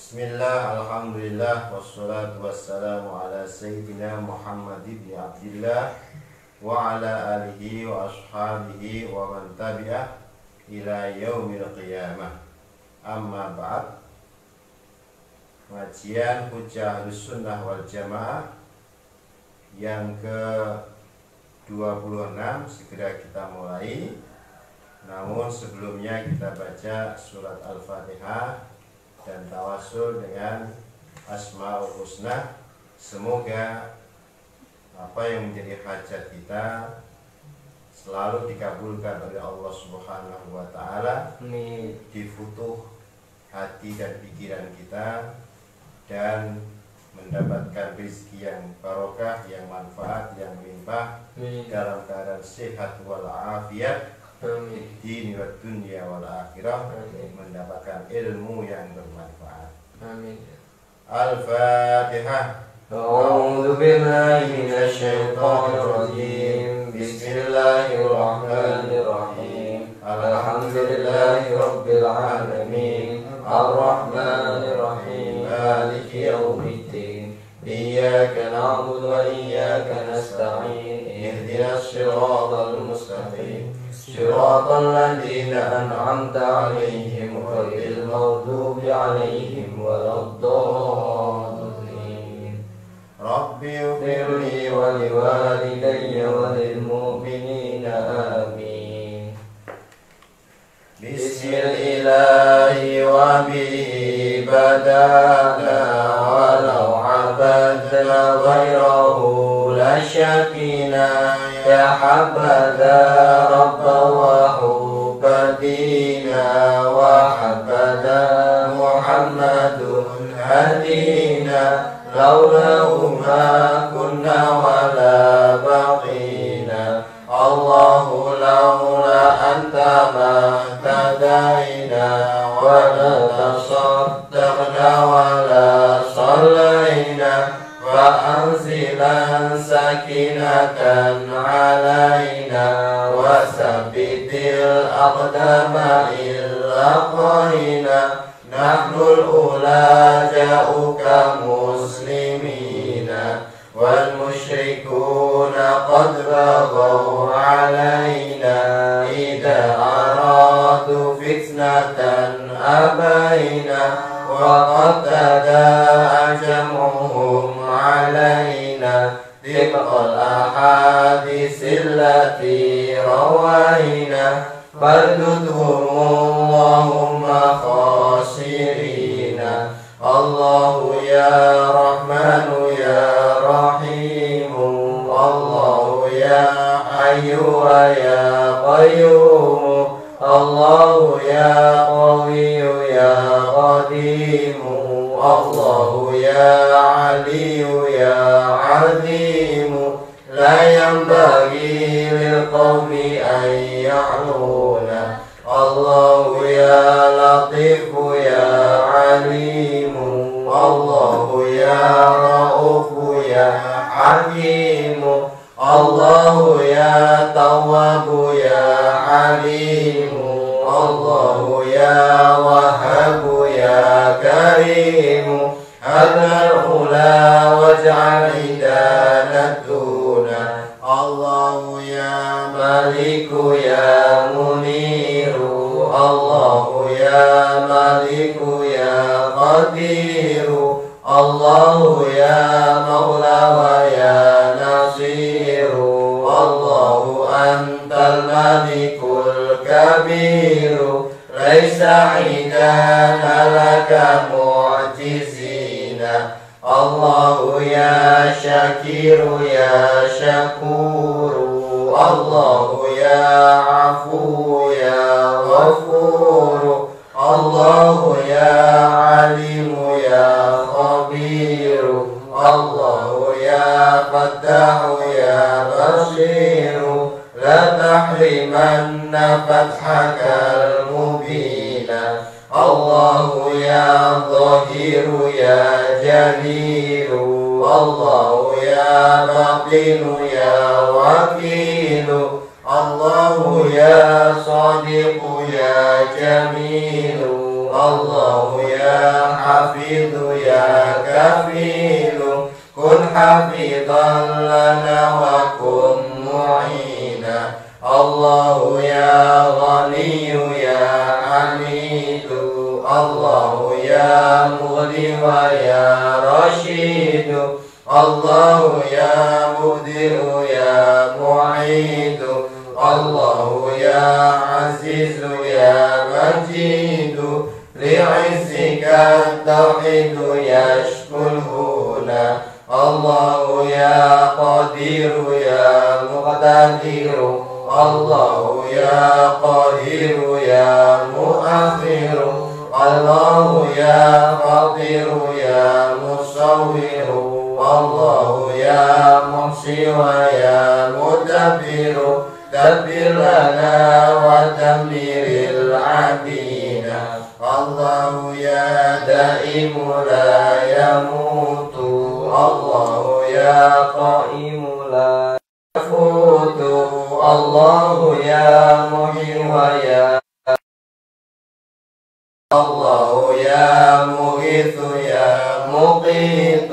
Bismillah, alhamdulillah, wassalatu wassalamu ala sayyidina Muhammad ibn Abdillah wa ala alihi wa ashabihi wa man tabi'ah ila yaumil qiyamah. Amma ba'd. Kajian Hujjah Ahlussunnah wal Jamaah yang ke-26 segera kita mulai. Namun sebelumnya kita baca surat Al-Fatihah dan tawasul dengan Asmaul Husna. Semoga apa yang menjadi hajat kita selalu dikabulkan oleh Allah Subhanahu wa taala, difutuh hati dan pikiran kita, dan mendapatkan rezeki yang barokah, yang manfaat, yang melimpah dalam keadaan sehat walafiat di dunia wal akhirah, mendapatkan ilmu yang bermanfaat. Amin. Al-Fatihah. A'udzu billahi minasyaitonir rajim. Bismillahirrahmanirrahim. Alhamdulillahi rabbil alamin. Ar-Rahmanir Rahim. Maliki yaumiddin. Iyyaka na'budu wa iyyaka nasta'in. Ihdinas siratal mustaqim. صراط الذين أنعمت عليهم غير المغضوب عليهم ولا الضالين. رب اغفر لي ولوالدي وللمؤمنين آمين. بسم الله وبه بدأنا ولو عبدنا غيره لشكينا يا حبذا ربا وحبدينا وحبذا محمد هدينا لولاه ما كنا ولا بقينا الله لولا أنت ما اهتدينا ولا تصدقنا ولا صلينا فأنزلا سكينة علينا وثبت الأقدام إلا قينا نحن الأولى جاءوك مسلمين والمشركون قد بغوا علينا إذا أرادوا فتنة أبينا وقد تداعى جمعهم علينا طبق الأحاديث التي روينا فرددهم اللهم خاسرين. الله يا رحمن يا رحيم الله يا حي ويا قيوم الله يا قوي يا قديم الله يا علي يا عظيم لا ينبغي للقوم أن يعلونا الله يا لطيف يا عليم الله يا رؤوف يا حكيم الله يا تواب يا عليم الله يا وهاب يا كريم هذا الأولى واجعل إدانتنا الله يا ملك يا منير الله يا ملك يا قدير الله يا مولى ويا نصير الله أنت الملك الكبير ليس عندنا لك معجزين الله يا شكير يا شكور الله يا عفو يا غفور الله يا عليم يا خبير الله يا فتاح يا بصير لا تحرمن فتحك المبين الله يا ظهير يا جليل الله يا باطن يا وكيل الله يا صادق يا جميل الله يا حفيظ يا كفيل كن حفيظا لنا وكن معينا الله يا غني يا حميد الله يا مغني ويا رشيد الله يا مبدئ يا معيد الله يا عزيز يا مجيد لعزك التوحيد يشكو الهنا الله يا قدير يا مقتدر الله يا قاهر يا مؤخر الله يا قدير يا مصور الله يا محصي ويا مدبر دبر لنا ودمر العديد الله يا دائم لا يموت الله يا قائم لا يفوت الله يا محيي ويا الله يا مغيث يا مقيت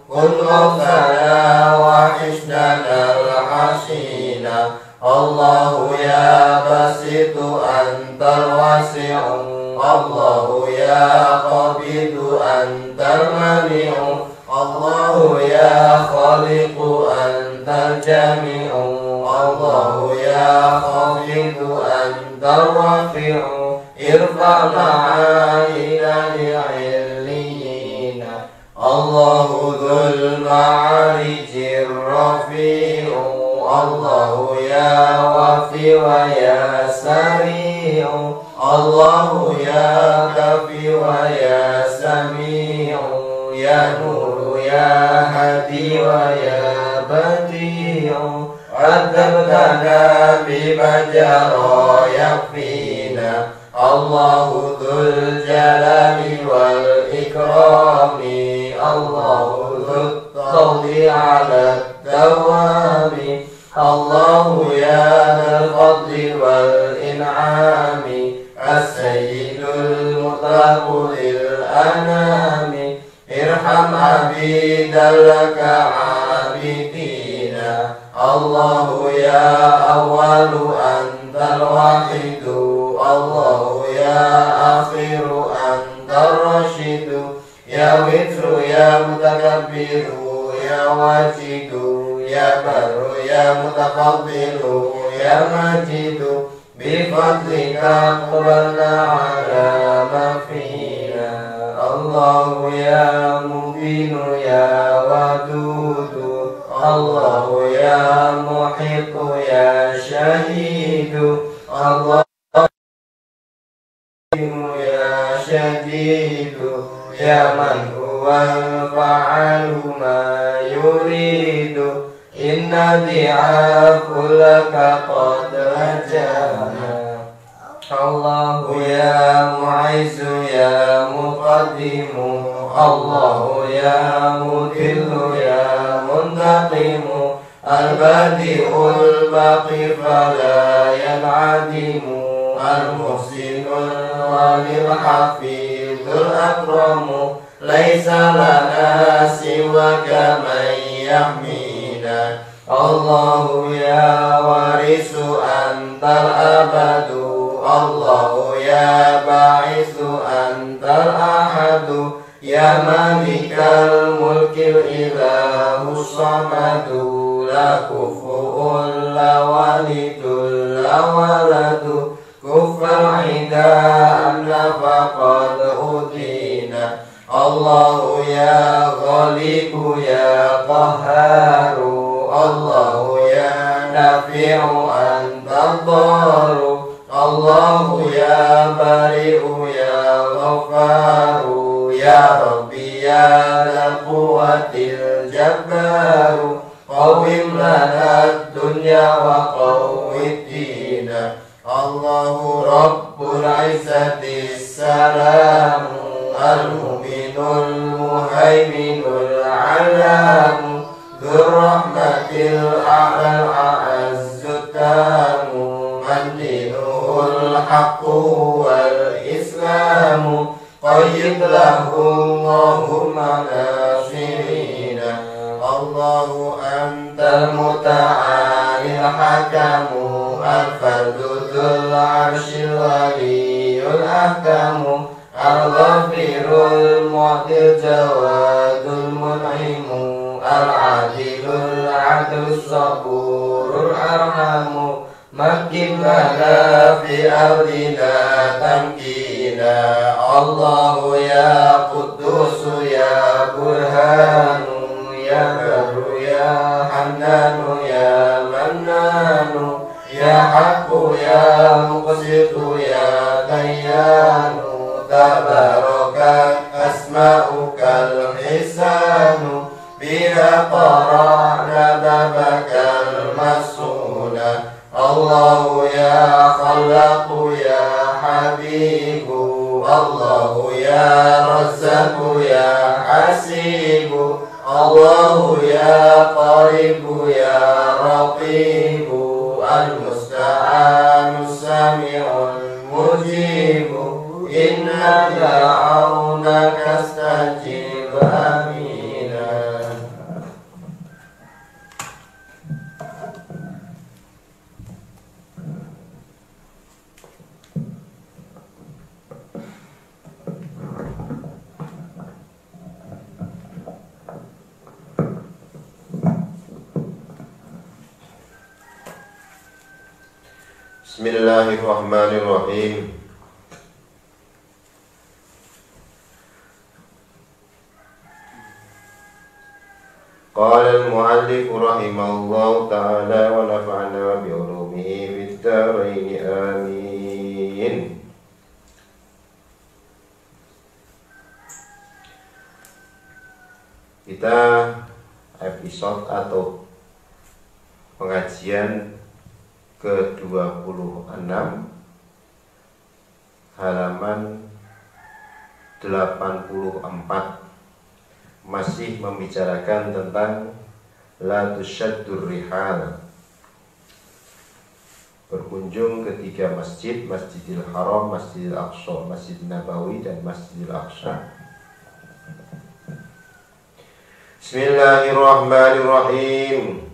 كن غفنا وحشدنا الحسينا الله يا بسيط أنت الواسع الله يا قبيض أنت المنيع الله يا خالق أنت الجميع الله يا خالد أنت الرفيع ارفع معاينا لعلينا الله ذو المعارج الرفيع الله يا وفي ويا سريع الله يا كفي ويا سميع يا نور يا هدي ويا بديع عذبتنا بما جرى يكفينا الله ذو الجلال والإكرام الله ذو الطول على الدوام الله يا ذا الفضل والإنعام السيد المطلق للأنام ارحم عبيدا لك عابدين الله يا أول أنت الواحد الله يا آخر أنت الرشيد يا وتر يا متكبر يا واجد يا بر يا متفضل يا مجيد بفضلك اقبلنا على ما فينا الله يا مبين يا ودود الله يا محيط يا شهيد الله يا شديد يا من هو الفعال ما يريد إن ضعاف لك قد رجعنا الله يا معز يا مقدم الله يا مذل يا منتقم البديع الباقي فلا ينعدم المحسن الغني الحفيظ الأكرم ليس لنا سواك من يحمينا الله يا وارث أنت الأبد الله يا باعث أنت الأحد يا مالك الملك الإله الصمد لا كفؤ لا والد لا ولد كف العداء فقد أوتينا الله يا غالب يا قهار الله يا نافع أنت الضار الله يا بريء يا غفار يا ربي يا ذا القوة الجبار قوم لنا الدنيا وقوم الدين الله رب العزة السلام المؤمن المهيمن العلام ذو الرحمة الأعلى الأعز التام من دينه الحق والإسلام qayyid lahu Allahumma nasirina. Allahu antal muta'alil hakamu al-fardu dzul arsyil waliyul ahkamu al-ghafirul mu'til jawadul mun'imu al-adilul adlus saburul arhamu makin lana fi ardina tamkina. Allahu ya Qudusu ya Burhanu ya Barru ya Hannanu ya Mannanu ya Haqqu ya Muqsitu ya Dayyanu tabaraka asma'ukal hisanu biha qara'na babakal masuna. Allahu ya Khallaqu ya Habibu, Allahu ya Razzaqu ya Hasibu, Allahu ya Qaribu ya Raqibu, Al-Musta'anu Sami'ul Mujibu, inna da'awnaka astajib amina. Bismillahirrahmanirrahim. Qala al-mu'allif rahimahullahu ta'ala wa nafa'na bi 'ulumihi fid dharain amin. Kita episode atau pengajian ke-26 halaman 84 masih membicarakan tentang la tusyaddur rihal, berkunjung ke 3 masjid, Masjidil Haram, Masjidil Aqsa, Masjid Nabawi dan Masjidil Aqsa. Bismillahirrahmanirrahim.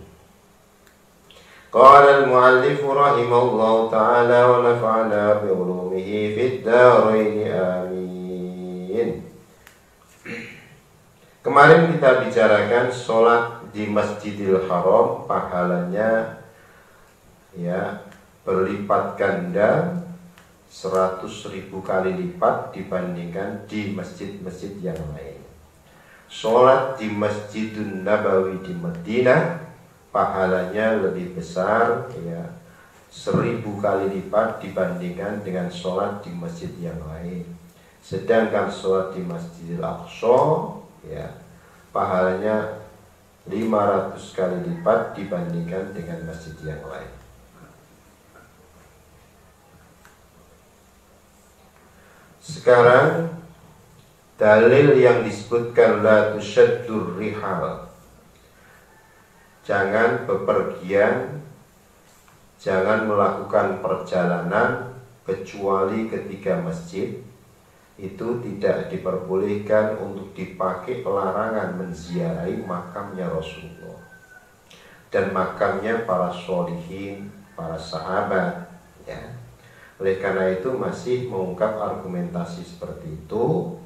Qala al-mu'allif rahimahullahu ta'ala wa nafa'na bi 'ulumihi fid dharain amin. Kemarin kita bicarakan sholat di Masjidil Haram pahalanya ya berlipat ganda 100.000 kali lipat dibandingkan di masjid-masjid yang lain. Sholat di Masjidun Nabawi di Madinah pahalanya lebih besar ya 1000 kali lipat dibandingkan dengan sholat di masjid yang lain. Sedangkan sholat di Masjidil Aqsa ya pahalanya 500 kali lipat dibandingkan dengan masjid yang lain. Sekarang dalil yang disebutkan la tusyaddur rihal, jangan bepergian, jangan melakukan perjalanan kecuali ke 3 masjid. Itu tidak diperbolehkan untuk dipakai larangan menziarahi makamnya Rasulullah dan makamnya para sholihin, para sahabat ya. Oleh karena itu masih mengungkap argumentasi seperti itu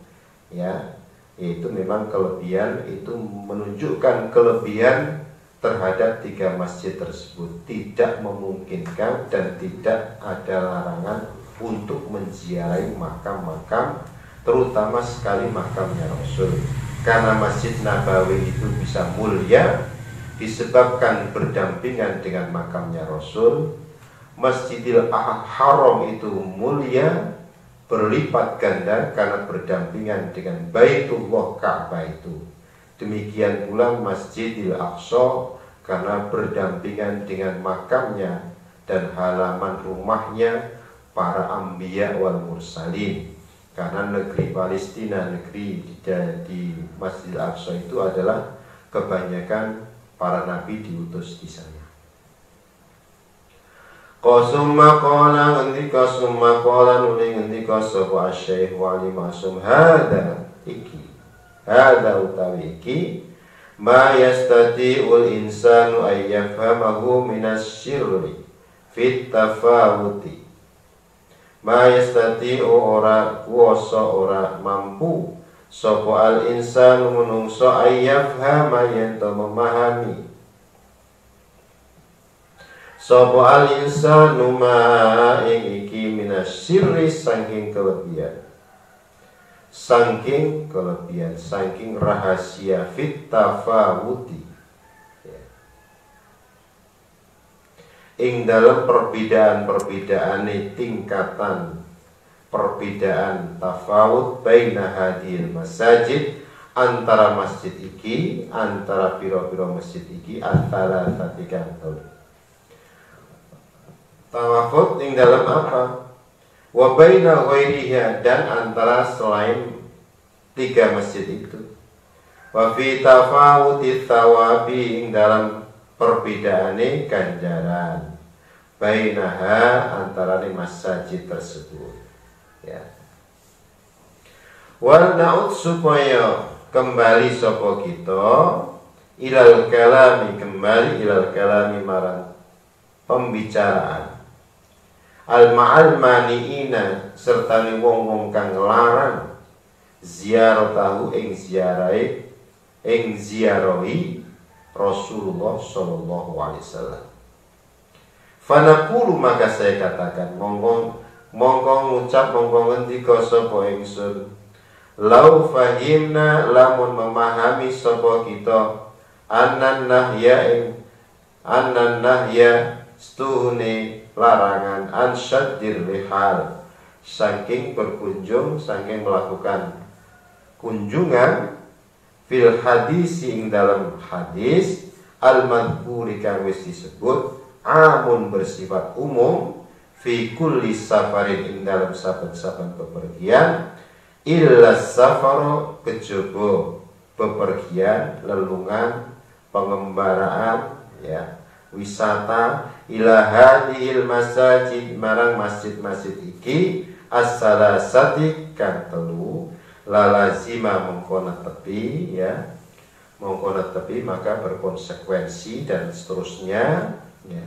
ya, yaitu memang kelebihan itu menunjukkan kelebihan terhadap 3 masjid tersebut, tidak memungkinkan dan tidak ada larangan untuk menziarahi makam-makam, terutama sekali makamnya Rasul. Karena Masjid Nabawi itu bisa mulia disebabkan berdampingan dengan makamnya Rasul. Masjidil Haram itu mulia berlipat ganda karena berdampingan dengan Baitullah Ka'bah itu. Demikian pula Masjidil Aqsa karena berdampingan dengan makamnya dan halaman rumahnya para anbiya wal mursalin. Karena negeri Palestina, negeri di Masjidil Aqsa itu adalah kebanyakan para nabi diutus di sana. Qasumma qala ngendika summa qala nuli ngendika sapa Syekh Wali Masum hada iki hada utawi iki ma yastati'ul insanu ay yafhamahu minas syirri fit tafawuti ma yastati'u ora kuwasa ora mampu sapa al insanu menungso ay yafhama yen to memahami sapa al insanu ma ing iki minasyirri saking kelebihan saking rahasia fit tafawuti ing dalam perbedaan-perbedaane tingkatan perbedaan tafawut baina hadil masajid antara masjid iki antara pira-pira masjid iki antara tatikan tawafut ing dalam apa? Wa baina ghairiha dan antara selain tiga masjid itu. Wa fi tafawuti thawabi ing dalam perbedaane ganjaran. Bainaha antara masjid tersebut. Ya. Wal na'ud supaya kembali sapa kita ilal kalami marang pembicaraan al-ma'al mani'ina serta ni wong-wong kang larang ziaratahu ing ziarahi Rasulullah sallallahu alaihi wasallam. Fanaqulu maka saya katakan mongko ngucap mongko ngendika sapa ingsun lau fahimna lamun memahami sapa kita annan nahya stuhune larangan ansyadir rihal saking berkunjung saking melakukan kunjungan fil hadis ing dalam hadis al-madhkuri kang wis disebut amun bersifat umum fi kulli safarin ing dalam saben-saben bepergian illa safaro kejaba bepergian lelungan pengembaraan ya wisata ila hadhil masajid marang masjid-masjid iki as-salasati kang telu lalazima mengkona tepi ya mengkona tepi maka berkonsekuensi dan seterusnya ya.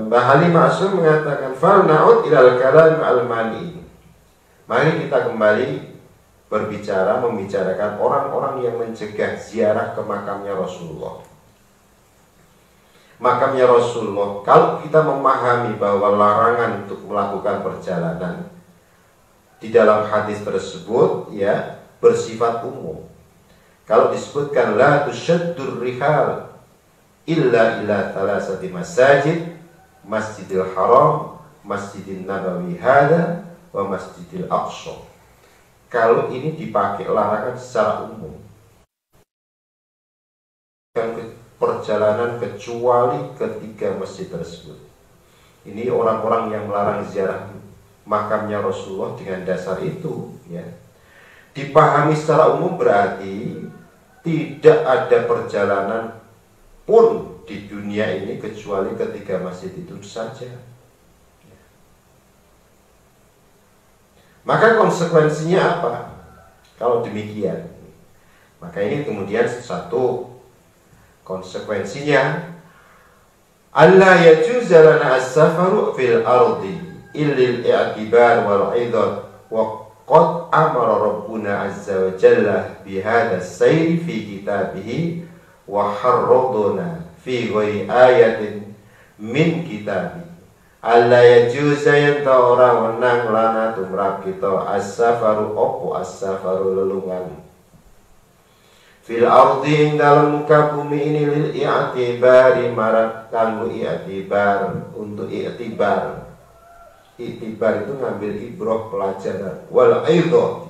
Mbah Ali Ma'sum mengatakan fal na'ud ilal kalam al-mani. Mari kita kembali membicarakan orang-orang yang mencegah ziarah ke makamnya Rasulullah. Makamnya Rasulullah, kalau kita memahami bahwa larangan untuk melakukan perjalanan di dalam hadis tersebut ya bersifat umum. Kalau disebutkan la tusyaddur rihal illa ila thalathati masajid, Masjidil Haram, Masjidil Nabawi hada wa Masjidil Aqsa. Kalau ini dipakai larangan secara umum. Perjalanan kecuali ketiga masjid tersebut. Ini orang-orang yang melarang ziarah makamnya Rasulullah dengan dasar itu ya. Dipahami secara umum berarti tidak ada perjalanan pun di dunia ini kecuali ketiga masjid itu saja. Maka konsekuensinya apa? Kalau demikian, maka ini kemudian satu konsekuensinya alla yajuzu lana as-safaru fil ardi illal i'tibar wal 'idad wa qad amara rabbuna azza wa jalla bi hadha as-sayr fi kitabihi wa harraduna fi ghairi ayatin min kitabi alla yajuzu yanta ora wenang lana tumrap kita as-safaru opo as-safaru lelungan fil ardi ing dalam muka bumi ini lil i'tibari marat kanggo i'tibar untuk i'tibar. I'tibar itu ngambil ibrah pelajaran wal aidha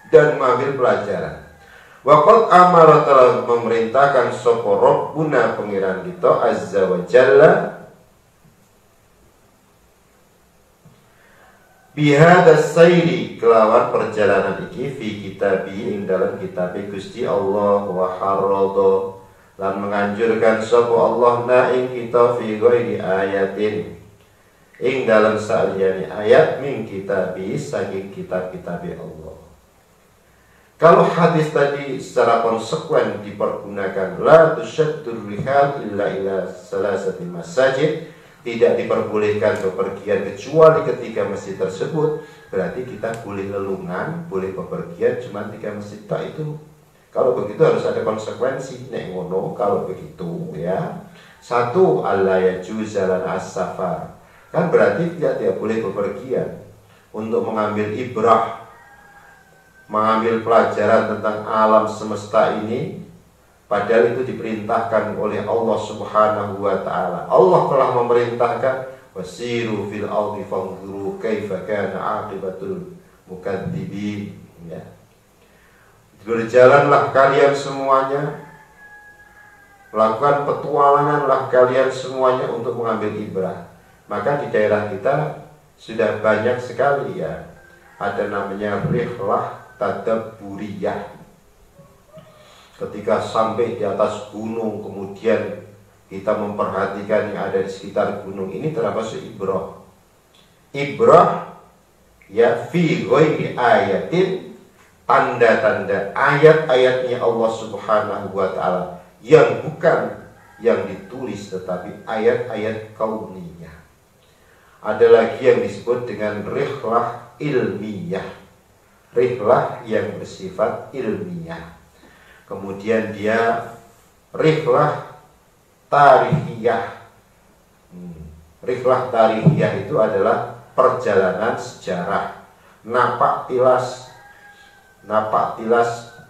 dan mengambil pelajaran. Waqad amara telah memerintahkan sapa Rabbuna pengiran kita azza wa jalla bihada sayri kelawan perjalanan iki fi kitabi ing dalam kitab Gusti Allah wa harrada lan menganjurkan sapa Allah na ing kita fi ghairi ayatin ing dalam saliyane ayat min kitabi saking kitab-kitab Allah. Kalau hadis tadi secara konsekuen dipergunakan la tusyaddur rihal illa ila salasati masajid, tidak diperbolehkan bepergian kecuali ketika masjid tersebut, berarti kita boleh lelungan, boleh bepergian cuma 3 masjid tak itu. Kalau begitu harus ada konsekuensi. Nek ngono kalau begitu ya. Satu, alla yajuza lana as-safar. Kan berarti tidak boleh bepergian untuk mengambil ibrah, mengambil pelajaran tentang alam semesta ini, padahal itu diperintahkan oleh Allah Subhanahu wa taala. Allah telah memerintahkan wasiru fil ardi fanzuru kaifa kana aqibatul mukadzibin, ya. Berjalanlah kalian semuanya, lakukan petualanganlah kalian semuanya untuk mengambil ibrah. Maka di daerah kita sudah banyak sekali ya, ada namanya rihlah tadabburiyah. Ketika sampai di atas gunung, kemudian kita memperhatikan yang ada di sekitar gunung ini, termasuk ibrah. Ibrah ya fi ghairi ayatin, tanda-tanda ayat-ayatnya Allah Subhanahu wa taala yang bukan yang ditulis tetapi ayat-ayat kauniyah. Ada lagi yang disebut dengan rihlah ilmiyah, rihlah yang bersifat ilmiah. Kemudian dia rihlah tarihiyah. Rihlah tarihiyah itu adalah perjalanan sejarah, napak tilas. Napak tilas,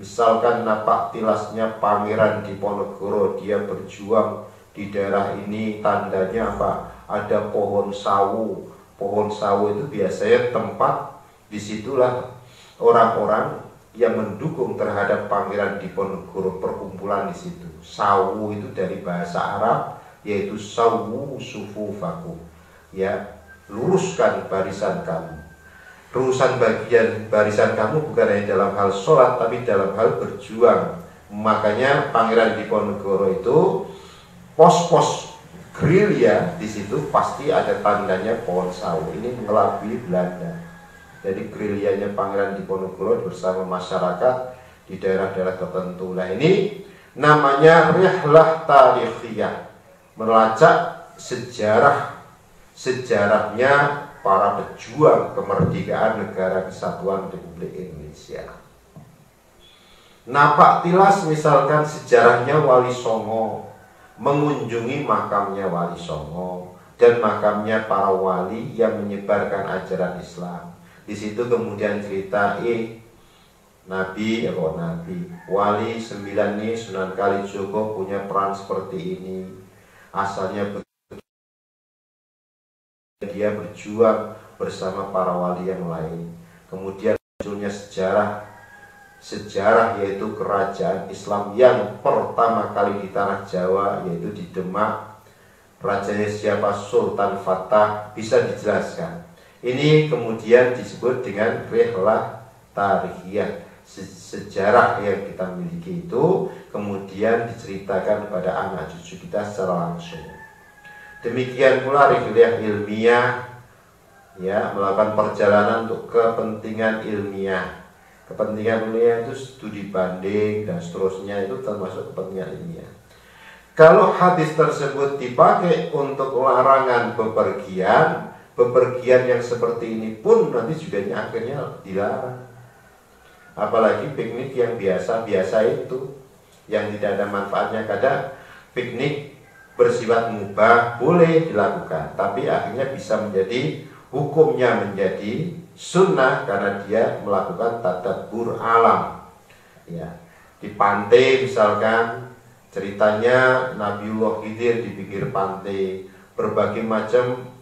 misalkan napak tilasnya Pangeran Diponegoro, dia berjuang di daerah ini, tandanya apa? Ada pohon sawu. Pohon sawu itu biasanya tempat, disitulah orang-orang yang mendukung terhadap Pangeran Diponegoro perkumpulan di situ. Sawu itu dari bahasa Arab, yaitu sawu sufufaku, ya, luruskan barisan kamu. Urusan bagian barisan kamu bukan hanya dalam hal sholat, tapi dalam hal berjuang. Makanya Pangeran Diponegoro itu pos-pos gerilya di situ pasti ada tandanya pohon sawu. Ini mengelabui Belanda. Jadi gerilyanya Pangeran Diponegoro bersama masyarakat di daerah-daerah tertentu. Nah ini namanya rihlah tarikhiyah, melacak sejarahnya para pejuang kemerdekaan negara kesatuan Republik Indonesia. Napak tilas misalkan sejarahnya Wali Songo, mengunjungi makamnya Wali Songo dan makamnya para wali yang menyebarkan ajaran Islam. Di situ kemudian cerita Nabi Wali 9 nih Sunan Kalijogo punya peran seperti ini. Asalnya dia berjuang bersama para wali yang lain. Kemudian munculnya sejarah yaitu kerajaan Islam yang pertama kali di tanah Jawa, yaitu di Demak. Rajanya siapa? Sultan Fatah. Bisa dijelaskan. Ini kemudian disebut dengan rihlah tarikhiyah. Sejarah yang kita miliki itu kemudian diceritakan pada anak cucu kita secara langsung. Demikian pula rihlah ilmiah, ya, melakukan perjalanan untuk kepentingan ilmiah. Kepentingan ilmiah itu studi banding dan seterusnya, itu termasuk kepentingan ilmiah. Kalau hadis tersebut dipakai untuk larangan bepergian yang seperti ini pun nanti juga akhirnya dilarang. Apalagi piknik yang biasa-biasa itu, yang tidak ada manfaatnya. Kadang piknik bersifat mubah boleh dilakukan, tapi akhirnya bisa menjadi hukumnya menjadi sunnah karena dia melakukan tadabbur alam. Ya, di pantai misalkan ceritanya Nabiullah Khidir di pinggir pantai, berbagai macam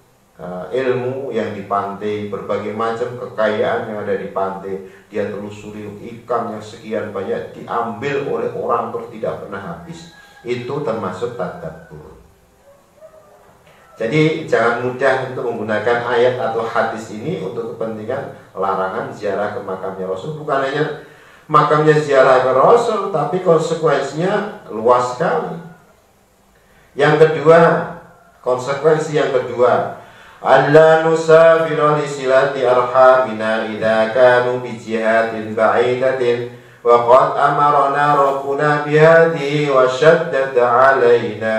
ilmu yang di pantai, berbagai macam kekayaan yang ada di pantai, dia telusuri ikan yang sekian banyak diambil oleh orang terus tidak pernah habis. Itu termasuk tadabbur. Jadi jangan mudah untuk menggunakan ayat atau hadis ini untuk kepentingan larangan ziarah ke makamnya Rasul. Bukan hanya makamnya ziarah ke Rasul, tapi konsekuensinya luas sekali. Yang kedua, konsekuensi yang kedua, alla nusafira li silati arhamina idza kanu bi jihadin ba'idatin wa qad amarna rabbuna bihadhihi wa shaddada 'alaina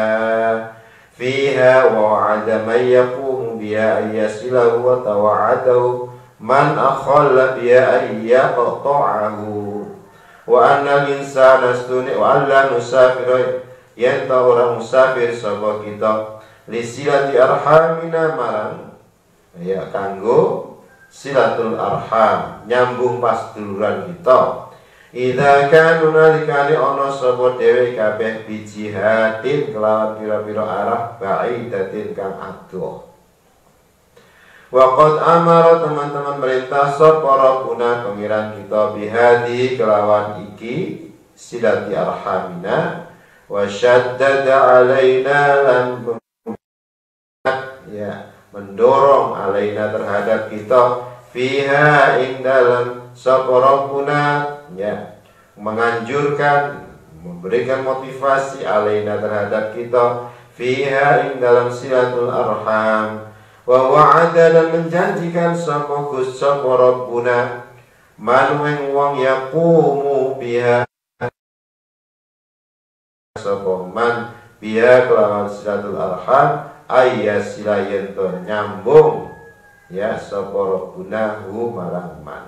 fiha wa wa'ada man yaqumu biha ay yasilahu wa tawa'adahu man akhalla biha ay yaqta'ahu wa anna al-insana astuni wa alla nusafira yen ta orang musafir sapa kita li silati arhamina marang ya kanggo silatul arham nyambung pas duluran kita idza kanu nalikane ana sapa dhewe kabeh bijihadin kelawan pira-pira arah ba'idatin kang adoh. Wa qad amara teman-teman perintah sapa rabbuna pengiran kita bihadi kelawan iki silati arhamina wa syaddada alaina lan ya mendorong alaina terhadap kita fiha ing dalam sapa rabbuna ya menganjurkan memberikan motivasi alaina terhadap kita fiha ing dalam silatul arham wa wa'ada dan menjanjikan sapa Gusti sapa rabbuna man wong yaqumu biha sapa man biha kelawan silatul arham ayya sila yento nyambung ya sapa rabbuna hu marang man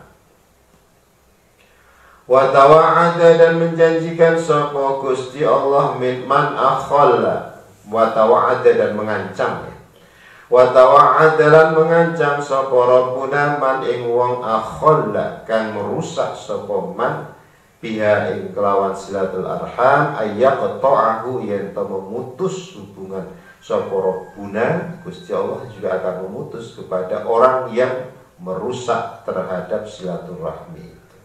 wa tawa'ada dan menjanjikan sapa Gusti Allah min man akhalla wa tawa'ada dan mengancam wa tawa'ada lan mengancam sapa rabbuna man ing wong akhalla kang merusak sapa man biha ing kelawan silatul arham ayyaqta'ahu yen to memutus hubungan sapa rabbuna Gusti Allah juga akan memutus kepada orang yang merusak terhadap silaturahmi itu.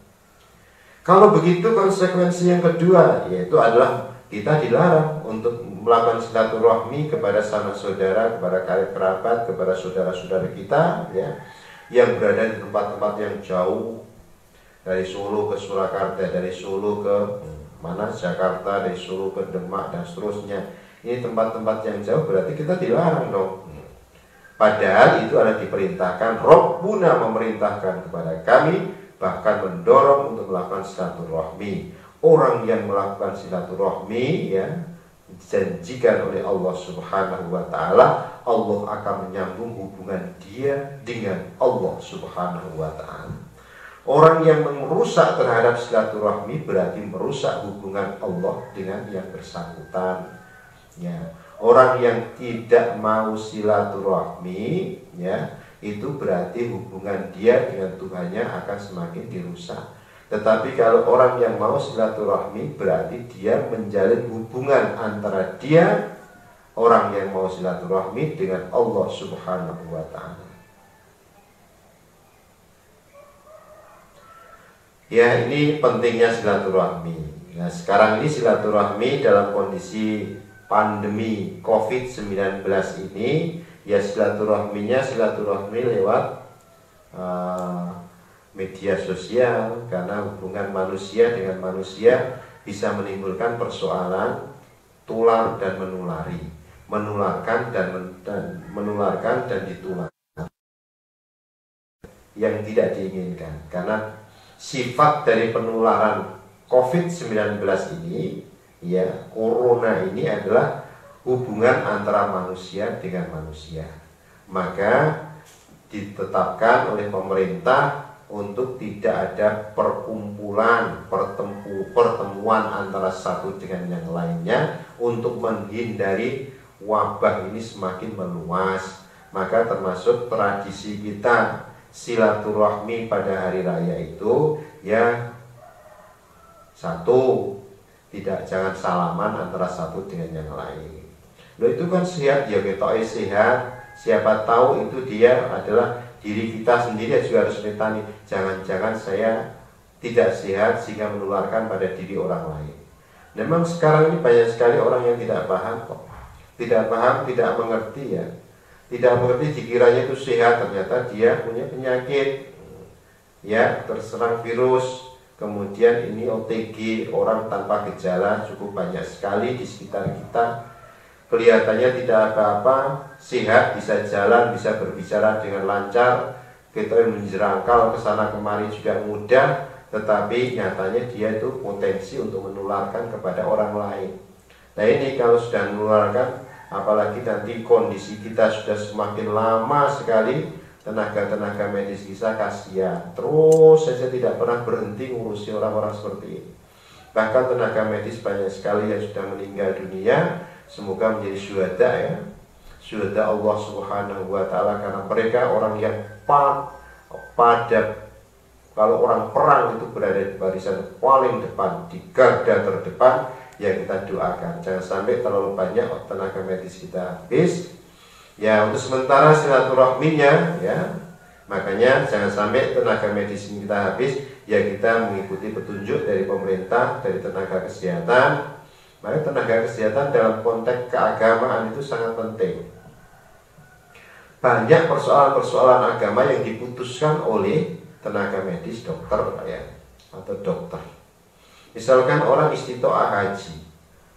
Kalau begitu konsekuensi yang kedua yaitu adalah kita dilarang untuk melakukan silaturahmi kepada sanak saudara, kepada karib kerabat, kepada saudara-saudara kita ya yang berada di tempat-tempat yang jauh. Dari Solo ke Surakarta, dari Solo ke mana Jakarta, dari Solo ke Demak dan seterusnya. Ini tempat-tempat yang jauh berarti kita dilarang dong. Padahal itu adalah diperintahkan. Rabbuna memerintahkan kepada kami, bahkan mendorong untuk melakukan silaturahmi. Orang yang melakukan silaturahmi ya dijanjikan oleh Allah Subhanahu wa taala, Allah akan menyambung hubungan dia dengan Allah Subhanahu wa taala. Orang yang merusak terhadap silaturahmi berarti merusak hubungan Allah dengan yang bersangkutan. Ya, orang yang tidak mau silaturahmi, ya, itu berarti hubungan dia dengan Tuhannya akan semakin dirusak. Tetapi kalau orang yang mau silaturahmi berarti dia menjalin hubungan antara dia orang yang mau silaturahmi dengan Allah Subhanahu wa taala. Ya, ini pentingnya silaturahmi. Nah, sekarang ini silaturahmi dalam kondisi pandemi COVID-19 ini, ya silaturahmi lewat media sosial, karena hubungan manusia dengan manusia bisa menimbulkan persoalan tular dan menulari, menularkan dan ditularkan yang tidak diinginkan. Karena sifat dari penularan COVID-19 ini, ya, corona ini adalah hubungan antara manusia dengan manusia. Maka ditetapkan oleh pemerintah untuk tidak ada perkumpulan, pertemuan antara satu dengan yang lainnya untuk menghindari wabah ini semakin meluas. Maka termasuk tradisi kita silaturahmi pada hari raya itu ya satu, jangan salaman antara satu dengan yang lain. Loh, itu kan sehat ya, kita sehat. Siapa tahu itu dia adalah diri kita sendiri juga harus ditanya. Jangan-jangan saya tidak sehat sehingga menularkan pada diri orang lain. Memang sekarang ini banyak sekali orang yang tidak paham kok. Tidak paham, tidak mengerti ya. Tidak mengerti, dikiranya itu sehat, ternyata dia punya penyakit ya, terserang virus, kemudian ini OTG, orang tanpa gejala cukup banyak sekali di sekitar kita. Kelihatannya tidak apa-apa, sehat, bisa jalan, bisa berbicara dengan lancar, kita menjerangkal ke sana kemari juga mudah, tetapi nyatanya dia itu potensi untuk menularkan kepada orang lain. Nah ini kalau sudah menularkan, apalagi nanti kondisi kita sudah semakin lama sekali, tenaga-tenaga medis kita kasihan, terus saja tidak pernah berhenti ngurusi orang-orang seperti ini. Bahkan tenaga medis banyak sekali yang sudah meninggal dunia, semoga menjadi syuhada ya, syuhada Allah Subhanahu wa Ta'ala, karena mereka orang yang padat. Kalau orang perang itu berada di barisan paling depan, di garda terdepan, ya kita doakan jangan sampai terlalu banyak tenaga medis kita habis. Ya untuk sementara silaturahminya ya, makanya jangan sampai tenaga medis kita habis. Ya kita mengikuti petunjuk dari pemerintah, dari tenaga kesehatan. Maka tenaga kesehatan dalam konteks keagamaan itu sangat penting. Banyak persoalan-persoalan agama yang diputuskan oleh tenaga medis, dokter ya, atau dokter. Misalkan orang istitoah haji,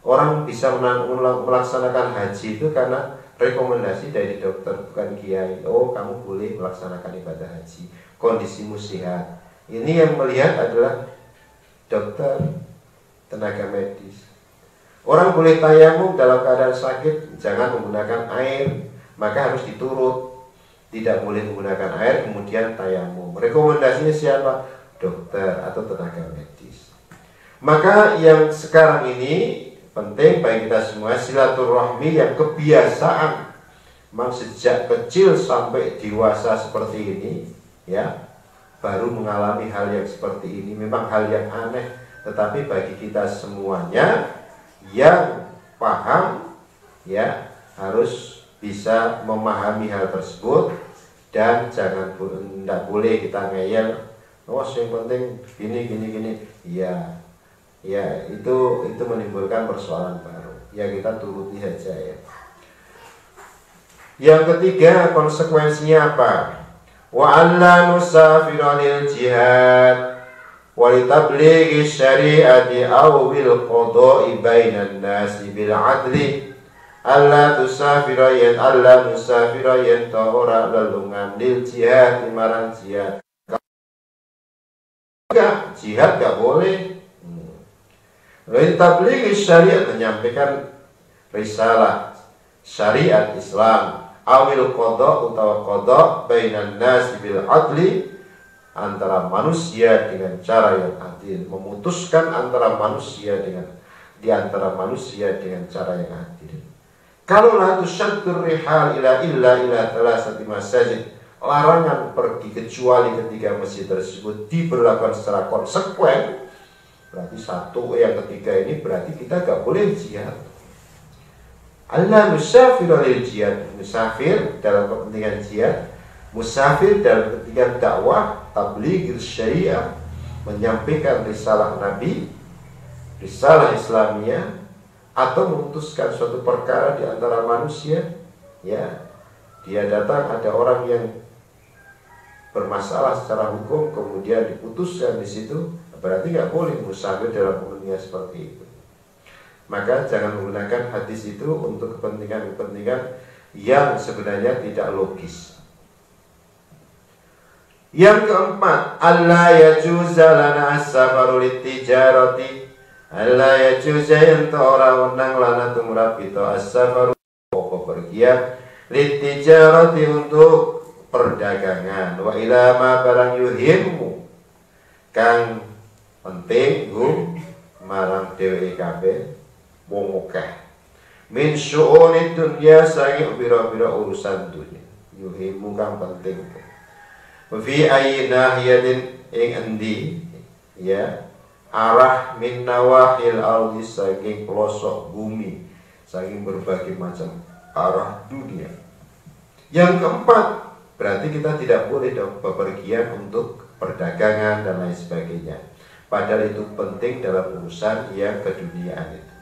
orang bisa melaksanakan haji itu karena rekomendasi dari dokter, bukan kiai. Oh kamu boleh melaksanakan ibadah haji, kondisimu sehat. Ini yang melihat adalah dokter, tenaga medis. Orang boleh tayamum dalam keadaan sakit, jangan menggunakan air, maka harus diturut. Tidak boleh menggunakan air kemudian tayamum. Rekomendasinya siapa? Dokter atau tenaga medis. Maka yang sekarang ini penting bagi kita semua, silaturahmi yang kebiasaan memang sejak kecil sampai dewasa seperti ini ya, baru mengalami hal yang seperti ini. Memang hal yang aneh, tetapi bagi kita semuanya yang paham ya harus bisa memahami hal tersebut, dan tidak boleh kita ngeyel. Oh yang penting gini ya itu menimbulkan persoalan baru. Ya kita turuti saja ya. Yang ketiga, konsekuensinya apa? Wa alla nusafira lil jihad wa litablighi syari'ati aw bil qada'i bainan nasi bil adli. Allah tusafira yen Allah musafira yen ora lelungan lil jihad marang jihad. Jihad gak boleh. Lain tabligh syariat, menyampaikan risalah syariat Islam, awil qada utawa qada bainan nas bil adli, antara manusia dengan cara yang adil, memutuskan antara manusia dengan cara yang adil. Kalau la tusyaddur rihal ila thalathati masajid, larangan pergi kecuali ketiga masjid tersebut diberlakukan secara konsekuen. Berarti satu, yang ketiga ini berarti kita gak boleh jihad. Allah musafir lil jihad, musafir dalam kepentingan jihad, musafir dalam kepentingan dakwah, tabligh syariah, menyampaikan risalah Nabi, risalah Islamiyah, atau memutuskan suatu perkara di antara manusia. Ya, dia datang, ada orang yang bermasalah secara hukum, kemudian diputuskan di situ, berarti nggak boleh musafir dalam kepentingan seperti itu. Maka jangan menggunakan hadis itu untuk kepentingan-kepentingan yang sebenarnya tidak logis. Yang keempat, alla yajuza lana as-safaru lit-tijarati. Alla yajuza ento ora wenang lana tumrap kita as-safaru bepergian lit-tijarati untuk perdagangan, wa ila ma barang yuhimmu kang penting marang dheweke kabeh wong akeh min syu'uni dunya saking pira-pira urusan dunia. Yuhimmu kang penting fi ayyi nahiyatin ing endi ya arah min nawahil ardi saking pelosok bumi, saking berbagai macam arah dunia. Yang keempat, berarti kita tidak boleh dong bepergian untuk perdagangan dan lain sebagainya. Padahal itu penting dalam urusan yang keduniaan itu.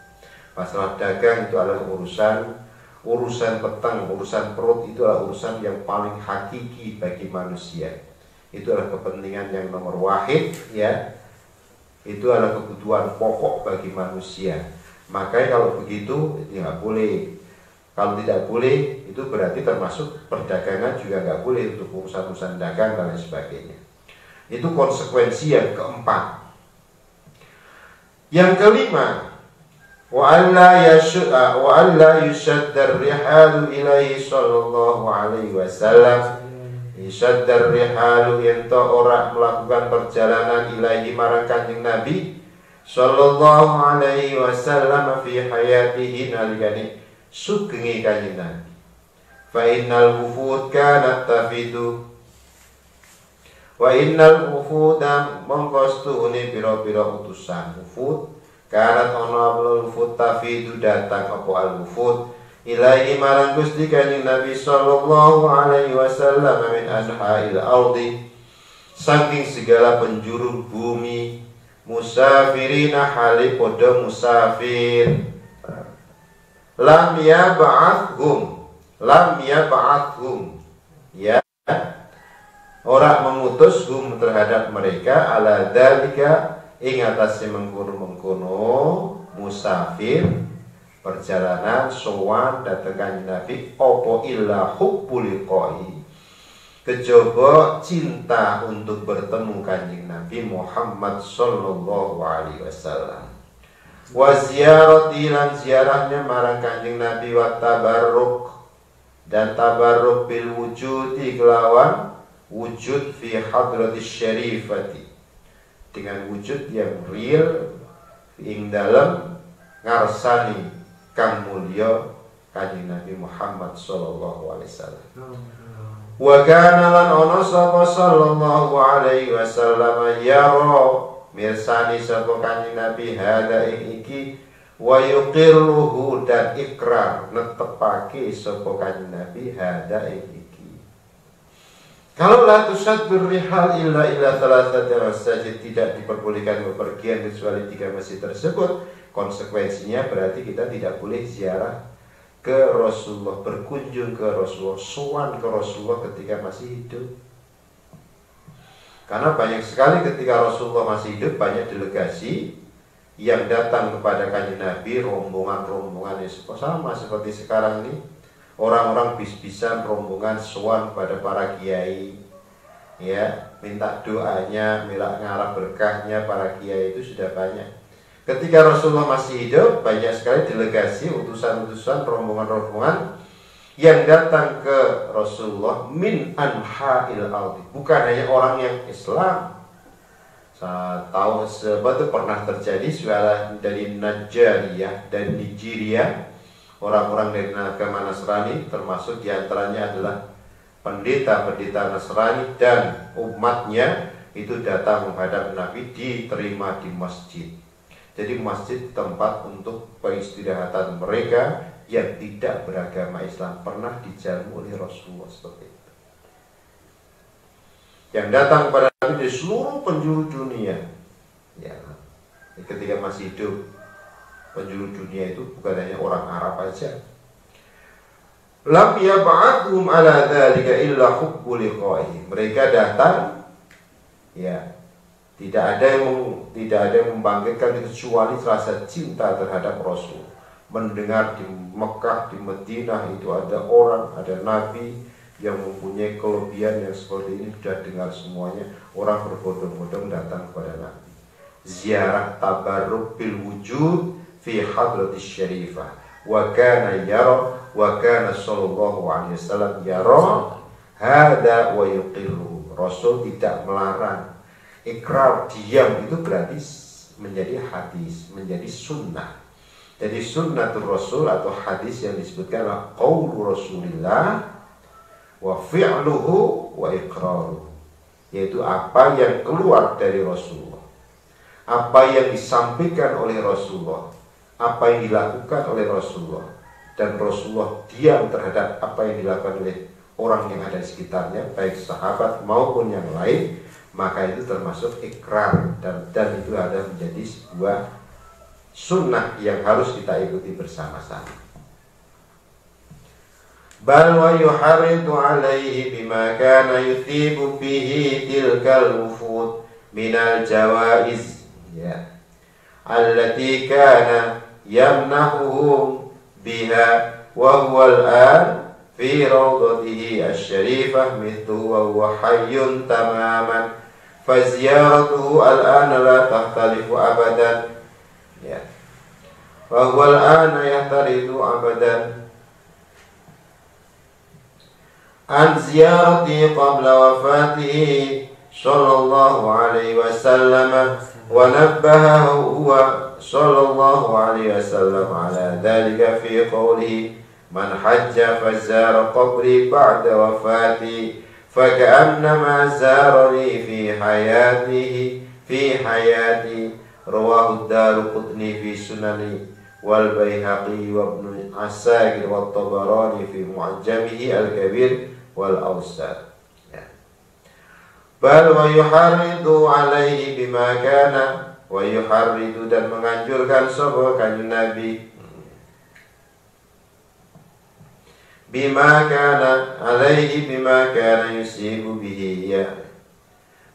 Masalah dagang itu adalah urusan petang, urusan perut itu adalah urusan yang paling hakiki bagi manusia. Itu adalah kepentingan yang nomor wahid ya. Itu adalah kebutuhan pokok bagi manusia. Makanya kalau begitu itu nggak boleh. Kalau tidak boleh itu berarti termasuk perdagangan juga nggak boleh untuk urusan-urusan dagang dan lain sebagainya. Itu konsekuensi yang keempat. Yang kelima, wa alla yushaddar rihalu ilaihi sallallahu alaihi wasallam. Yushaddar rihalu ento ora melakukan perjalanan ilaihi marang Kanjeng Nabi sallallahu alaihi wasallam fi hayatihi nalikane sugengi Kanjeng Nabi. Fa innal wufud kanat tafidu wa innal wufuda mongkostuhune pira-pira utusan wufud kanat ana wufud tafidu datang apa al wufud ilaihi marang Gusti Kanjeng Nabi sallallahu alaihi wasallam min anha'il ardi saking segala penjuru bumi musafirina hali podo musafir lam yab'athhum ya ora mengutus hum terhadap mereka ala dzalika ing atase mengkono-mengkono musafir perjalanan sowan dateng Kanjeng Nabi apa illa hubbul liqa'i kejaba cinta untuk bertemu Kanjeng Nabi Muhammad sallallahu alaihi wasallam wa ziyarati lan ziarahnya marang Kanjeng Nabi wa tabarruk dan tabarruk bil wujudi kelawan wujud fi hadratis syarifati dengan wujud yang real ing dalam ngarsani kang mulya Kanjeng Nabi Muhammad sallallahu alaihi wasallam. Wa kana lan ana sapa sallallahu alaihi wasallam yara mirsani sapa Kanjeng Nabi hada ing iki wa yuqirruhu dan ikrar netepake sapa Kanjeng Nabi hada ing iki. Kalau la tusaddur rihal illa thalathati masajid tidak diperbolehkan bepergian kecuali 3 masjid tersebut, konsekuensinya berarti kita tidak boleh ziarah ke Rasulullah, berkunjung ke Rasulullah, sowan ke Rasulullah ketika masih hidup. Karena banyak sekali ketika Rasulullah masih hidup banyak delegasi yang datang kepada Kanjeng Nabi, rombongan-rombongan yang sama seperti sekarang ini. Orang-orang bis-bisan rombongan sowan pada para kiai, ya minta doanya, minta ngarap berkahnya para kiai itu sudah banyak. Ketika Rasulullah masih hidup, banyak sekali delegasi, utusan-utusan, rombongan-rombongan yang datang ke Rasulullah min anha'il ardi. Bukan hanya orang yang Islam. Saya tahu sebab itu pernah terjadi dari Najjariyah dan Nigeria. Orang-orang dari agama Nasrani termasuk diantaranya adalah pendeta-pendeta Nasrani dan umatnya itu datang menghadap Nabi, diterima di masjid. Jadi masjid tempat untuk peristirahatan mereka yang tidak beragama Islam, pernah dijamu oleh Rasulullah seperti itu. Yang datang pada Nabi di seluruh penjuru dunia, ya, ketika masih hidup. Penjuru dunia itu bukan hanya orang Arab aja. Lam yab'athum ala dzalika illa hubbul liqa'i. Mereka datang, ya, tidak ada yang membangkitkan kecuali rasa cinta terhadap Rasul. Mendengar di Mekah, di Madinah itu ada orang, ada Nabi yang mempunyai kelebihan yang seperti ini, sudah dengar semuanya. Orang berbondong-bondong datang kepada Nabi. Ziarah tabarruk bil wujud fi hadratis syarifah wa kana yara wa kana sallallahu alaihi wasallam yara hada wa yuqirru. Rasul tidak melarang. Ikrar diam itu berarti menjadi hadis, menjadi sunnah. Jadi sunnatul Rasul atau hadis yang disebutkan adalah qaulu Rasulillah wa fi'luhu wa iqraruhu, yaitu apa yang keluar dari Rasulullah, apa yang disampaikan oleh Rasulullah, apa yang dilakukan oleh Rasulullah, dan Rasulullah diam terhadap apa yang dilakukan oleh orang yang ada di sekitarnya, baik sahabat maupun yang lain, maka itu termasuk ikrar dan itu ada menjadi sebuah sunnah yang harus kita ikuti bersama-sama. Bal wa yuharridu alaihi bima kana yuthibu bihi tilkal wufud minal jawaiz. ya, allati kana yamnahuhum biha wa huwa al-an fi rawdatihi asy-syarifah mithlu wa huwa hayyun tamaman fa ziyaratuhu al-an la tahtalifu abadan, ya, wa huwa al-an yahtaridu abadan an ziyarati qabla wafatihi sallallahu alaihi wasallam wa nabbahahu huwa sallallahu alaihi wasallam ala dhalika fi qawlihi man hajja fazara qabri ba'da wafati faka'annama zarani fi hayati rawahu Daruqutni fi sunani wal Baihaqi wa Ibnu Asakir wa Tabarani fi Mu'jamihi al-Kabir wal Awsat, ya. Bal wa yuharridu alaihi bima kana, wa yuharridu dan menganjurkan sapa kanjeng Nabi bima kana alaihi bima kana yusibu bihi, ya,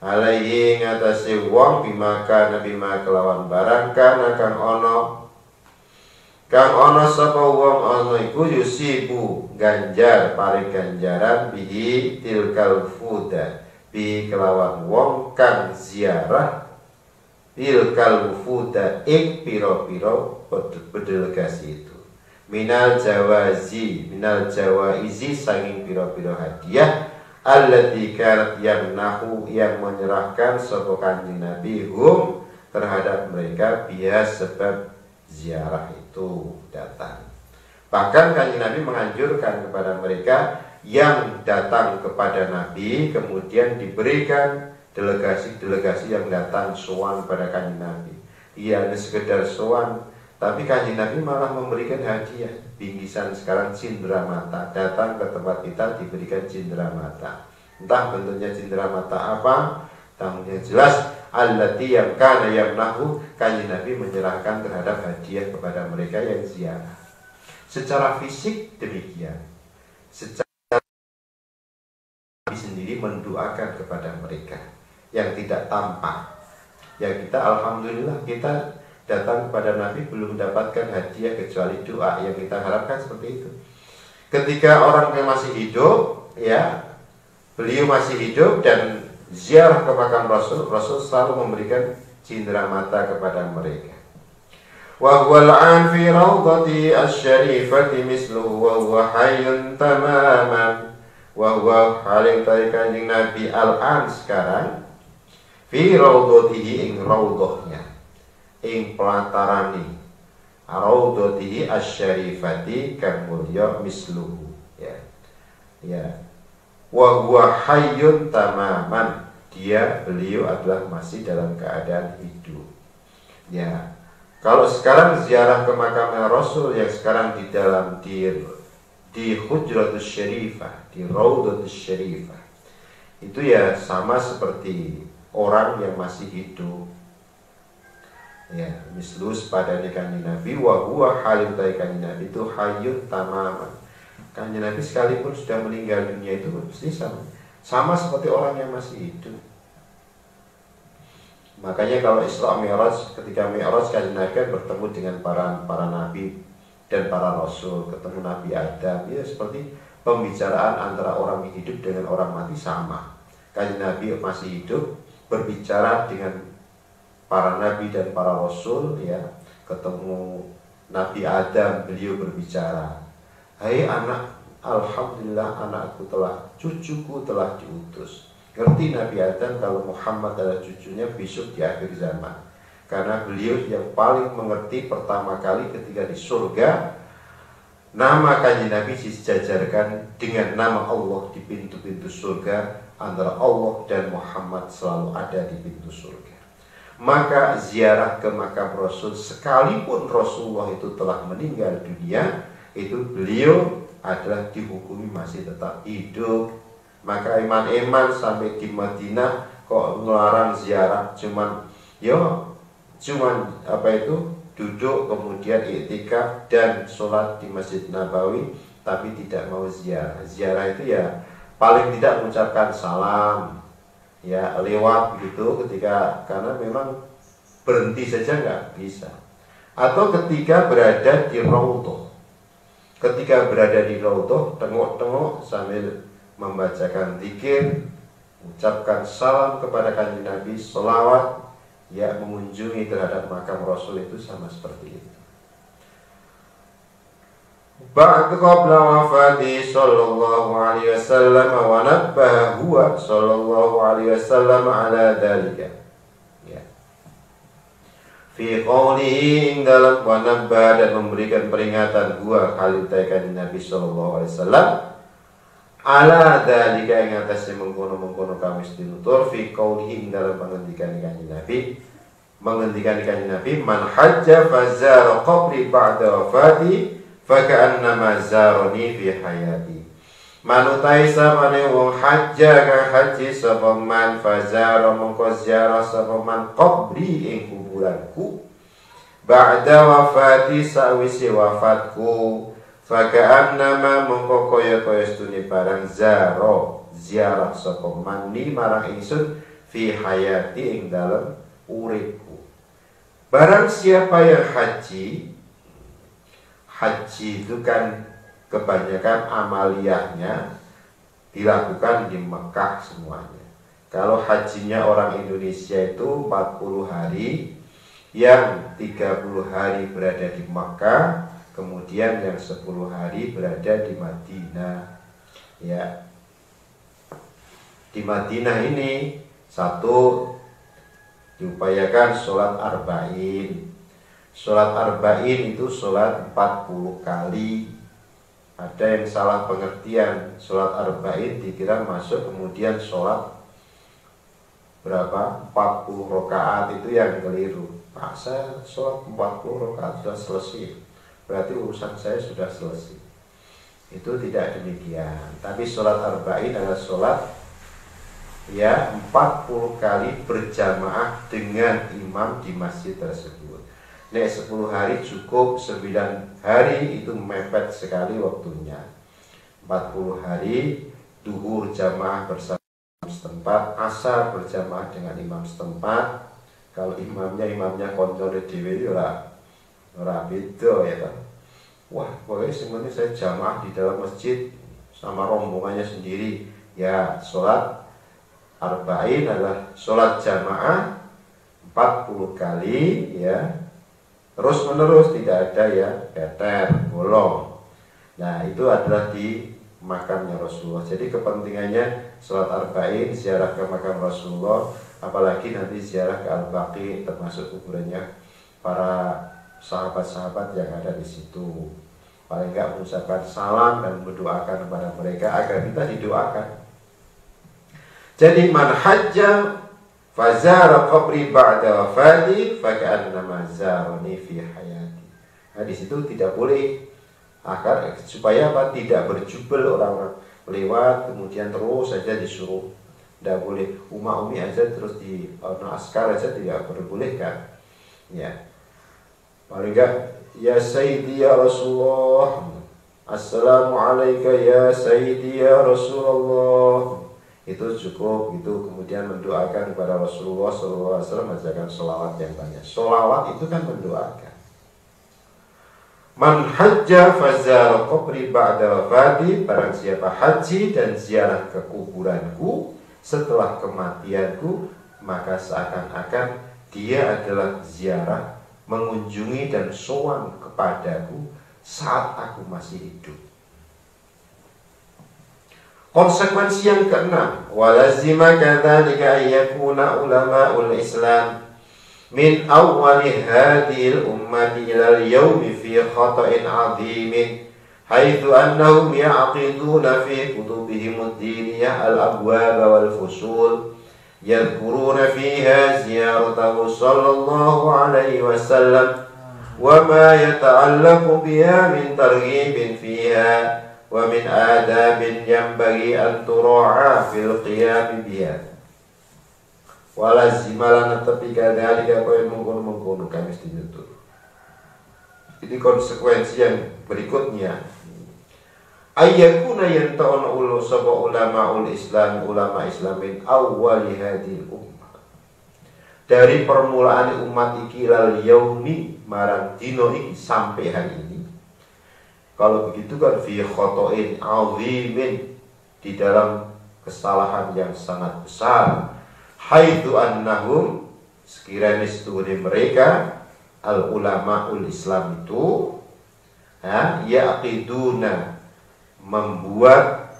alaihi ngatasi wong bima kana bima kelawan barang kana kang ono sapa wong ono iku yusibu ganjar paring ganjaran bihi tilkal fuda bi kelawan wong kang ziarah tilkal fuda ing piro-piro delegasi itu minal jawaizi saking piro-piro hadiah allati kanat yamnahu yang menyerahkan sapa kanjeng Nabi hum terhadap mereka bias sebab ziarah itu datang. Bahkan kanjeng Nabi menganjurkan kepada mereka yang datang kepada Nabi kemudian diberikan delegasi-delegasi yang datang sowan pada kanjeng Nabi. Ia hanya sekedar sowan, tapi kanjeng Nabi malah memberikan hadiah. Bingkisan sekarang cindera mata, datang ke tempat kita diberikan cindera mata. Entah bentuknya cindera mata apa, namun yang jelas allati yang kana yamnahu, kanjeng Nabi menyerahkan terhadap hadiah kepada mereka yang ziarah. Secara fisik demikian, secara Nabi sendiri mendoakan kepada mereka yang tidak tampak. Ya, kita alhamdulillah kita datang kepada Nabi belum mendapatkan hadiah kecuali doa, yang kita harapkan seperti itu. Ketika orang yang masih hidup, ya, beliau masih hidup dan ziarah ke makam Rasul, Rasul selalu memberikan cindera mata kepada mereka. Wa huwa al-an fi rawdati asy-syarifati misluhu wa huwa hayyun tamaman. Wa huwa haling dari kanjeng Nabi al-an sekarang fi rawdatihi ing rawdahnya, ing pelatarani rawdatihi asy-syarifati kang mulya misluhu, ya. Ya. Wa huwa hayyun tamaman, beliau adalah masih dalam keadaan hidup. Ya, kalau sekarang ziarah ke makam Rasul yang sekarang di dalam di Hujratus Syarifah, di Raudhatus Syarifah, itu ya sama seperti orang yang masih hidup. Ya, mislus pada kanjeng Nabi wa huwa halim kanjeng Nabi itu hayyun tamaman. Kanjeng Nabi sekalipun sudah meninggal dunia itu pasti sama seperti orang yang masih hidup. Makanya kalau Isra Mi'raj, ketika Mi'raj kanjeng Nabi kan bertemu dengan para nabi dan para rasul, ketemu Nabi Adam, ya seperti pembicaraan antara orang yang hidup dengan orang mati sama. Kanjeng Nabi masih hidup berbicara dengan para nabi dan para rasul, ya, ketemu Nabi Adam, beliau berbicara, hai anak, alhamdulillah anakku cucuku telah diutus. Ngerti Nabi Adam kalau Muhammad adalah cucunya besok di akhir zaman. Karena beliau yang paling mengerti pertama kali ketika di surga, nama kanjeng Nabi disejajarkan dengan nama Allah di pintu-pintu surga. Antara Allah dan Muhammad selalu ada di pintu surga. Maka ziarah ke makam Rasul, sekalipun Rasulullah itu telah meninggal dunia, itu beliau adalah dihukumi masih tetap hidup. Maka iman-iman sampai di Madinah kok ngelarang ziarah, cuman duduk kemudian iktikaf dan sholat di Masjid Nabawi, tapi tidak mau ziarah. Ziarah itu ya paling tidak mengucapkan salam, ya lewat begitu ketika, karena memang berhenti saja nggak bisa. Atau ketika berada di raudhah. Ketika berada di raudhah, tengok-tengok sambil membacakan zikir, ucapkan salam kepada kanjeng Nabi, selawat, ya mengunjungi terhadap makam Rasul itu sama seperti itu. Ba'd qabla wafati sallallahu alaihi wasallam wa nabbaha huwa sallallahu alaihi wasallam ala dhalika. Ya. Fi qawlihi dalam wa nabbaha, dan memberikan peringatan huwa kalitain Nabi sallallahu alaihi wasallam ala dhalika yang atasnya mengkono-mengkono kami tinutur fi qawlihi dalam menghentikan Nabi, man hajja fazara qabri ba'da wafati faka'annama zaroni fi hayati. Manutai samane wong hajja kang haji sapa man fazara mongko ziarah sapa man qabri ing kuburanku ba'da wafati sawise wafatku faka'annama mongko kaya-kaya stune barang zaro ziarah sapa man ni marang ingsun fi hayati ing dalem uripku. Barang siapa yang haji itu kan kebanyakan amaliyahnya dilakukan di Mekah semuanya. Kalau hajinya orang Indonesia itu 40 hari, yang 30 hari berada di Mekah, kemudian yang 10 hari berada di Madinah. Ya. Di Madinah ini satu diupayakan sholat arba'in. Sholat arba'in itu sholat 40 kali. Ada yang salah pengertian, sholat arba'in dikira masuk kemudian sholat berapa? 40 rakaat, itu yang keliru. Pak, saya sholat 40 rakaat sudah selesai, berarti urusan saya sudah selesai. Itu tidak demikian. Tapi sholat arba'in adalah sholat ya 40 kali berjamaah dengan imam di masjid tersebut. Nek 10 hari cukup, 9 hari itu mepet sekali waktunya. 40 hari duhur jamaah bersama setempat, asar berjamaah dengan imam setempat. Kalau imamnya koncone dhewe ora beda ya kan. Wah, pokoknya semuanya saya jamaah di dalam masjid sama rombongannya sendiri. Ya, sholat arba'in adalah sholat jamaah 40 kali ya. Terus menerus, tidak ada ya keter, bolong. Nah, itu adalah di makamnya Rasulullah. Jadi kepentingannya sholat arba'in, ziarah ke makam Rasulullah, apalagi nanti ziarah ke Al-Baqi, termasuk kuburannya para sahabat-sahabat yang ada di situ. Paling enggak mengucapkan salam dan mendoakan kepada mereka agar kita didoakan. Jadi man hajja fazara qabri ba'da wafati faka'annama zaroni fi hayati. Nah, di situ tidak boleh agar supaya apa? Tidak berjubel orang-orang lewat kemudian terus saja disuruh. Tidak boleh umi aja terus di askar aja tidak diperbolehkan. Ya. Paling enggak ya sayyidi ya Rasulullah, assalamualaikum ya sayyidi ya Rasulullah. Itu cukup gitu, kemudian mendoakan kepada Rasulullah SAW, bacakan sholawat yang banyak. Sholawat itu kan mendoakan. Man hajja fazara qabri ba'da wafati, barang siapa haji dan ziarah ke kuburanku setelah kematianku, maka seakan-akan dia adalah ziarah, mengunjungi dan sowan kepadaku saat aku masih hidup. Konsekuensi yang keenam, walazima kadzalika ayyakuna ulama'ul Islam min awwali hadhil ummati ila al-yawmi fi khata'in 'azimin haitsu annahum ya'qiduna fi kutubihim ad-diniyah al-abwab wal fusul yadhkuruna fiha ziyaratahu sallallahu alaihi wasallam wa ma yata'allaqu biha min targhibin fiha wa min adabin yanbaghi an tura'a fil qiyam biha. Walazimalan tepi kadalika koyo mengkono-mengkono kami ditutur. Ini konsekuensi yang berikutnya. Ayyakuna yanta'una ulu sapa ulama ul Islam, ulama Islamin awwali hadil ummah. dari permulaan umat iki ilal yaumi marang dino iki sampai hari ini. Kalau begitu kan fi khotoin azimin, di dalam kesalahan yang sangat besar. Haitsu annahum, sekiranya studi mereka al ulama ul Islam itu yaqiduna, membuat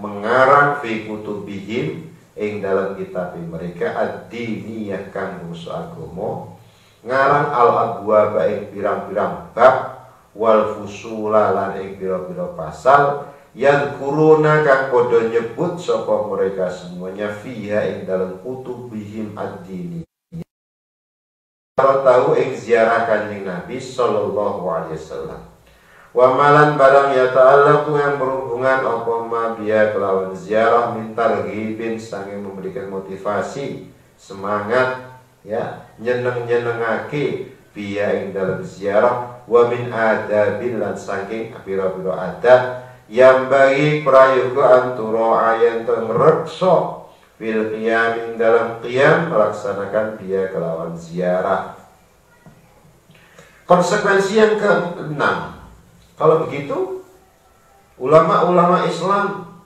mengarang fi kutubihim ing dalam kitab mereka ad-diniyah kang bangsa agama, ngarang al abwaba ing pirang-pirang bab, wal fusula lan ing pira-pira pasal, yang kuruna kang padha nyebut sapa mereka semuanya fiha ing dalam kutubihim ad-dini. Kalau tahu ing ziarah Kanjeng Nabi sallallahu alaihi wasallam. Wa malan barang ya ta'allaqu yang berhubungan apa ma biya kelawan ziarah min targhibin, sange memberikan motivasi, semangat nyeneng-nyenengake biya ing dalam ziarah, wa min adabin lan saking pira-pira adab yang bagi prayoga antara ayan teng reksa fil qiyam ing dalam qiyam melaksanakan biya kelawan ziarah. Konsekuensi yang ke-6, kalau begitu ulama-ulama Islam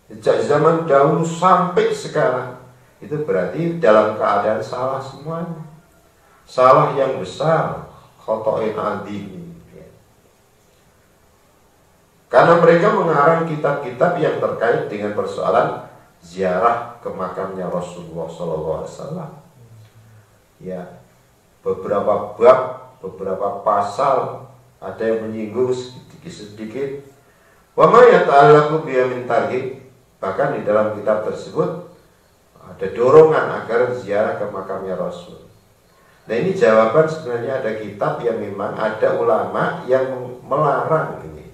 sejak zaman dahulu sampai sekarang itu berarti dalam keadaan salah semuanya, salah yang besar, khotoin adim. Karena mereka mengarang kitab-kitab yang terkait dengan persoalan ziarah ke makamnya Rasulullah SAW. Ya, beberapa bab, beberapa pasal ada yang menyinggung sedikit-sedikit. Wa ma yata'allaqu biya min targhib, bahkan di dalam kitab tersebut ada dorongan agar ziarah ke makamnya Rasul. Nah, ini jawaban sebenarnya ada kitab yang memang ada ulama yang melarang ini.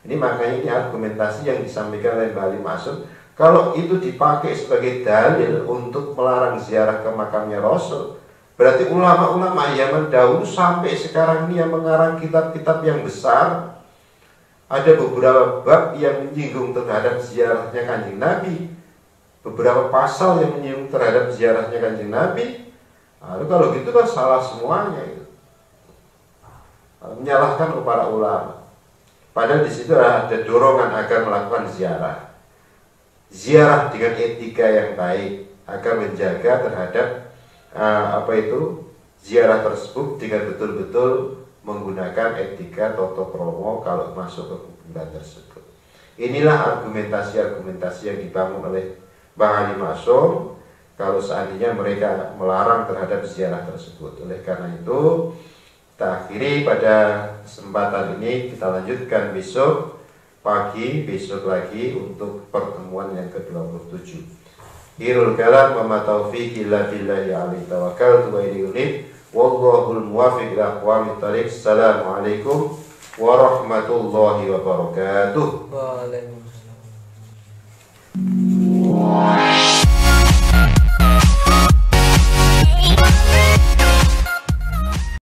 Ini makanya ini argumentasi yang disampaikan oleh Mbah Ali Maksum. Kalau itu dipakai sebagai dalil untuk melarang ziarah ke makamnya Rasul, berarti ulama-ulama zaman dahulu sampai sekarang ini yang mengarang kitab-kitab yang besar, ada beberapa bab yang menyinggung terhadap ziarahnya Kanjeng Nabi, beberapa pasal yang menyinggung terhadap ziarahnya Kanjeng Nabi. Lalu kalau gitu kan salah semuanya itu. Menyalahkan para ulama. Padahal di situ ada dorongan agar melakukan ziarah. Ziarah dengan etika yang baik agar menjaga terhadap ziarah tersebut dengan betul-betul menggunakan etika toto kromo kalau masuk ke kuburan tersebut. Inilah argumentasi-argumentasi yang dibangun oleh Mbah Ali Maksum kalau seandainya mereka melarang terhadap ziarah tersebut. Oleh karena itu kita akhiri pada kesempatan ini, kita lanjutkan besok pagi, besok lagi untuk pertemuan yang ke-27. Hirul kalam wa ma taufiqi illa billahi alaihi tawakkaltu wa ilaihi unib. Wallahul muwaffiq ila aqwamit thariq. Assalamualaikum warahmatullahi wabarakatuh. Waalaikumsalam.